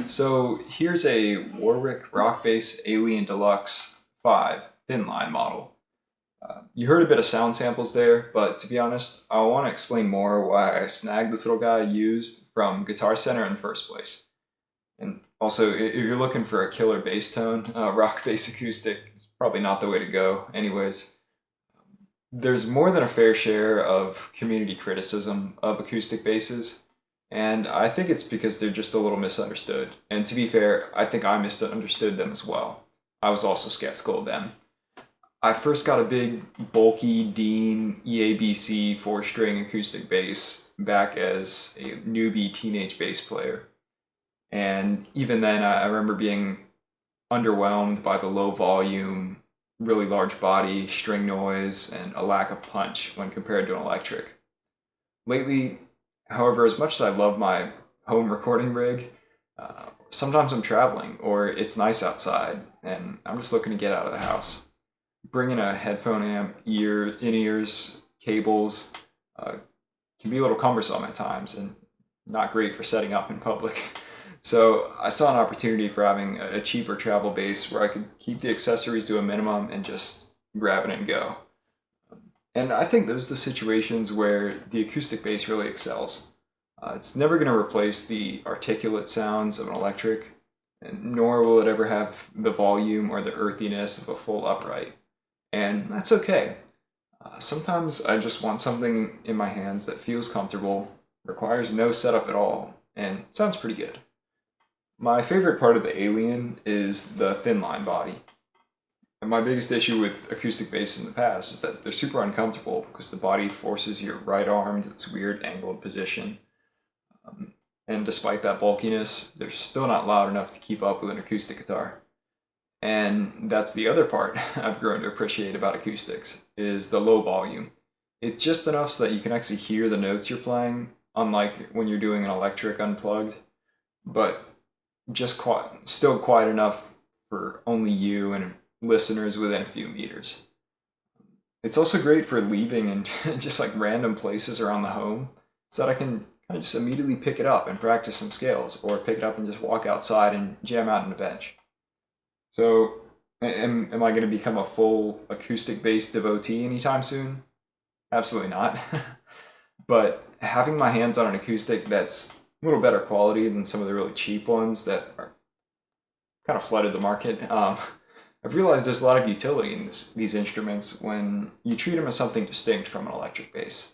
So here's a Warwick Rockbass Alien Deluxe 5 Thinline model. You heard a bit of sound samples there, but to be honest, I want to explain more why I snagged this little guy used from Guitar Center in the first place. And also, if you're looking for a killer bass tone, rock bass acoustic is probably not the way to go anyways. There's more than a fair share of community criticism of acoustic basses, and I think it's because they're just a little misunderstood. And to be fair, I think I misunderstood them as well. I was also skeptical of them. I first got a big, bulky Dean EABC 4-string acoustic bass back as a newbie teenage bass player. And even then, I remember being underwhelmed by the low volume, really large body, string noise, and a lack of punch when compared to an electric. Lately, however, as much as I love my home recording rig, sometimes I'm traveling or it's nice outside and I'm just looking to get out of the house. Bringing a headphone amp, in-ears, cables can be a little cumbersome at times and not great for setting up in public. So I saw an opportunity for having a cheaper travel base where I could keep the accessories to a minimum and just grab it and go. And I think those are the situations where the acoustic bass really excels. It's never going to replace the articulate sounds of an electric, and nor will it ever have the volume or the earthiness of a full upright. And that's okay. Sometimes I just want something in my hands that feels comfortable, requires no setup at all, and sounds pretty good. My favorite part of the Alien is the thin line body. And my biggest issue with acoustic basses in the past is that they're super uncomfortable because the body forces your right arm into this weird angled position. And despite that bulkiness, they're still not loud enough to keep up with an acoustic guitar. And that's the other part I've grown to appreciate about acoustics, is the low volume. It's just enough so that you can actually hear the notes you're playing, unlike when you're doing an electric unplugged, but just still quiet enough for only you and listeners within a few meters. It's also great for leaving and just like random places around the home so that I can kind of just immediately pick it up and practice some scales or pick it up and just walk outside and jam out on a bench. So, am I going to become a full acoustic bass devotee anytime soon? Absolutely not. But having my hands on an acoustic that's a little better quality than some of the really cheap ones that are kind of flooded the market, I've realized there's a lot of utility in these instruments when you treat them as something distinct from an electric bass.